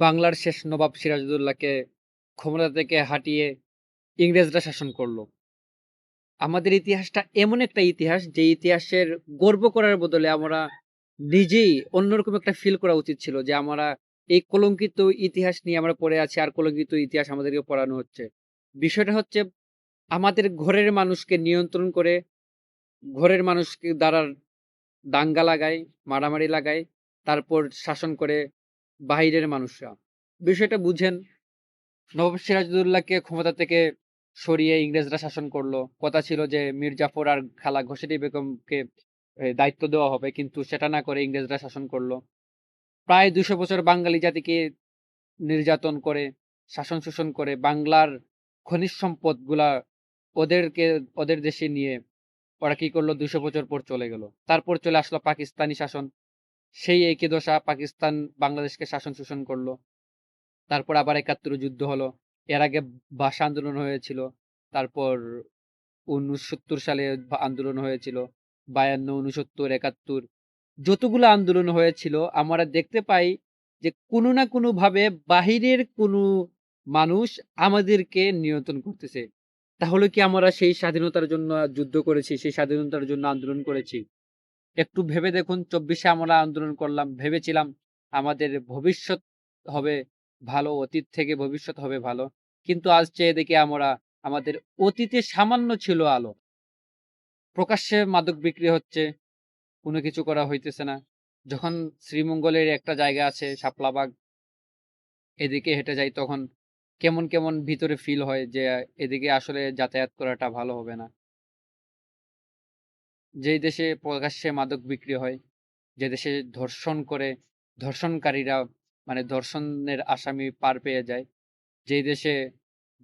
বাংলার শেষ নবাব সিরাজউদ্দৌলাকে ক্ষমতা থেকে হটিয়ে ইংরেজরা শাসন করলো। আমাদের ইতিহাসটা এমন একটা ইতিহাস যে ইতিহাসের গর্ব করার বদলে আমরা নিজেই অন্যরকম একটা ফিল করা উচিত ছিল যে আমরা এই কলঙ্কিত ইতিহাস নিয়ে আমরা পড়ে আছি আর কলঙ্কিত ইতিহাস আমাদেরকে পড়ানো হচ্ছে। বিষয়টা হচ্ছে আমাদের ঘরের মানুষকে নিয়ন্ত্রণ করে ঘরের মানুষকে দ্বারা দাঙ্গা লাগায়, মারামারি লাগায়, তারপর শাসন করে বাহিরের মানুষরা। বিষয়টা বুঝেন, নবাব সিরাজউদ্দৌলাকে ক্ষমতা থেকে সরিয়ে ইংরেজরা শাসন করলো। কথা ছিল যে মীর জাফর আর খালা ঘসেটি বেগমকে দায়িত্ব দেওয়া হবে, কিন্তু সেটা না করে ইংরেজরা শাসন করলো। প্রায় ২০০ বছর বাঙালি জাতিকে নির্যাতন করে, শাসন শোষণ করে বাংলার খনিজ সম্পদ গুলা ওদেরকে ওদের দেশে নিয়ে ওরা কি করলো, ২০০ বছর পর চলে গেল। তারপর চলে আসলো পাকিস্তানি শাসন। সেই একই দশা, পাকিস্তান বাংলাদেশকে শাসন শোষণ করলো। তারপর আবার ৭১ যুদ্ধ হলো। এর আগে ভাষা আন্দোলন হয়েছিল। তারপর ৬৯ সালে আন্দোলন হয়েছিল। ৫২, ৬৯, ৭১। যতগুলো আন্দোলন হয়েছিল আমরা দেখতে পাই যে কোনো না কোনো ভাবে বাহিরের কোনো মানুষ আমাদেরকে নিয়ন্ত্রণ করতেছে। তাহলে কি আমরা সেই স্বাধীনতার জন্য যুদ্ধ করেছি, সেই স্বাধীনতার জন্য আন্দোলন করেছি? একটু ভেবে দেখুন, ২৪-এ আমরা আন্দোলন করলাম, ভেবেছিলাম আমাদের ভবিষ্যৎ হবে ভালো, অতীত থেকে ভবিষ্যৎ হবে ভালো। কিন্তু আজ চেয়ে দেখি আমরা আমাদের অতীতে সামান্য ছিল আলো। প্রকাশ্যে মাদক বিক্রি হচ্ছে, কোনো কিছু করা হইতেছে না। যখন শ্রীমঙ্গলের একটা জায়গা আছে শাপলাবাগ, এদিকে হেঁটে যাই তখন কেমন, কেমন ভিতরে ফিল হয় যে এদিকে আসলে যাতায়াত করাটা ভালো হবে না। যেই দেশে প্রকাশ্যে মাদক বিক্রি হয়, যে দেশে ধর্ষণ করে ধর্ষণকারীরা মানে ধর্ষণের আসামি পার পেয়ে যায়, যেই দেশে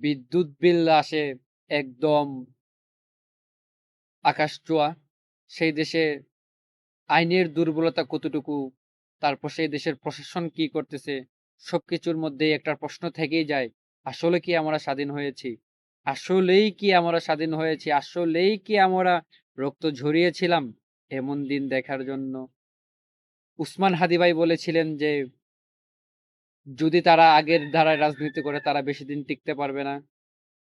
বিদ্যুৎ বিল আসে একদম আকাশ ছোঁয়া, সেই দেশে আইনের দুর্বলতা কতটুকু, তারপর সেই দেশের প্রশাসন কি করতেছে, সবকিছুর মধ্যেই একটা প্রশ্ন থেকেই যায়, আসলে কি আমরা স্বাধীন হয়েছি? আসলেই কি আমরা স্বাধীন হয়েছি? আসলেই কি আমরা রক্ত ঝরিয়েছিলাম এমন দিন দেখার জন্য? উসমান হাদি ভাই বলেছিলেন যে যদি তারা আগের ধারায় রাজনীতি করে তারা বেশি দিন টিকতে পারবে না।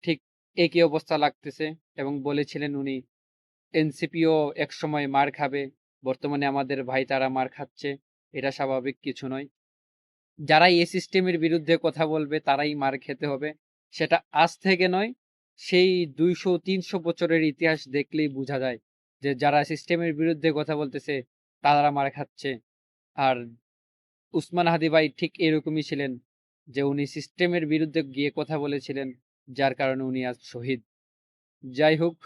ঠিক একই অবস্থা লাগতেছে। এবং বলেছিলেন উনি এনসিপিও একসময় মার খাবে। বর্তমানে আমাদের ভাই তারা মার খাচ্ছে। এটা স্বাভাবিক কিছু নয়। যারাই এই সিস্টেমের বিরুদ্ধে কথা বলবে তারাই মার খেতে হবে। সেটা আজ থেকে নয়, সেই ২০০-৩০০ বছরের ইতিহাস দেখলেই বোঝা যায় যে যারা সিস্টেমের বিরুদ্ধে কথা বলতেছে তারা মার খাচ্ছে। আর উসমান হাদি ভাই ঠিক এরকমই ছিলেন, যে উনি সিস্টেমের বিরুদ্ধে গিয়ে কথা বলেছিলেন, যার কারণে উনি আজ শহীদ। যাই হোক,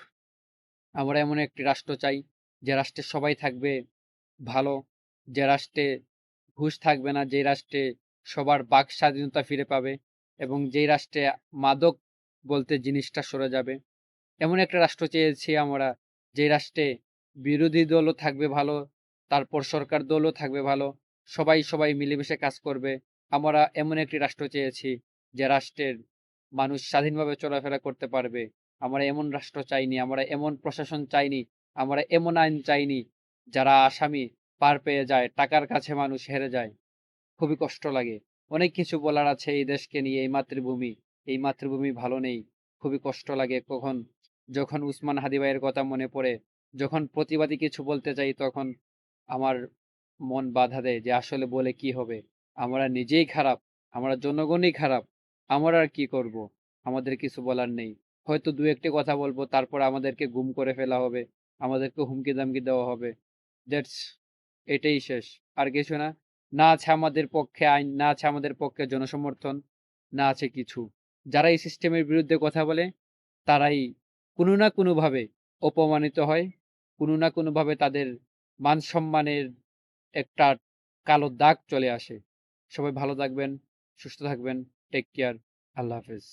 আমরা এমন একটি রাষ্ট্র চাই যে রাষ্ট্রে সবাই থাকবে ভালো, যে রাষ্ট্রে ঘুষ থাকবে না, যে রাষ্ট্রে সবার বাক স্বাধীনতা ফিরে পাবে, এবং যেই রাষ্ট্রে মাদক বলতে জিনিসটা সরে যাবে। এমন একটা রাষ্ট্র চেয়েছি আমরা, যে রাষ্ট্রে বিরোধী দলও থাকবে ভালো, তারপর সরকার দলও থাকবে ভালো, সবাই সবাই মিলেমিশে কাজ করবে। আমরা এমন একটি রাষ্ট্র চেয়েছি যে রাষ্ট্রের মানুষ স্বাধীনভাবে চলাফেরা করতে পারবে। আমরা এমন রাষ্ট্র চাইনি, আমরা এমন প্রশাসন চাইনি, আমরা এমন আইন চাইনি যারা আসামি পার পেয়ে যায়, টাকার কাছে মানুষ হেরে যায়। খুবই কষ্ট লাগে। অনেক কিছু বলার আছে এই দেশকে নিয়ে, এই মাতৃভূমি ভালো নেই। খুবই কষ্ট লাগে যখন উসমান হাদি ভাইয়ের কথা মনে পড়ে, যখন প্রতিবাদী কিছু বলতে চাই তখন আমার মন বাধা দেয় যে আসলে বলে কি হবে? আমরা নিজেই খারাপ, আমরা জনগণই খারাপ। আমরা আর কি করব? আমাদের কিছু বলার নেই। হয়তো ২-১ টি কথা বলবো, তারপর আমাদেরকে গুম করে ফেলা হবে। আমাদেরকে হুমকি-দামকি দেওয়া হবে। দ্যাটস এটাই শেষ। আর কিছু না। না আছে আমাদের পক্ষে আইন, না আছে আমাদের পক্ষে জনসমর্থন, না আছে কিছু। যারা এই সিস্টেমের বিরুদ্ধে কথা বলে তারাই কোনো না কোনোভাবে অপমানিত হয়। কোনো না কোনোভাবে তাদের মান-সম্মানের একটা কালো দাগ চলে আসে। সবাই ভালো থাকবেন, সুস্থ থাকবেন। Take care. আল্লাহ হাফেজ।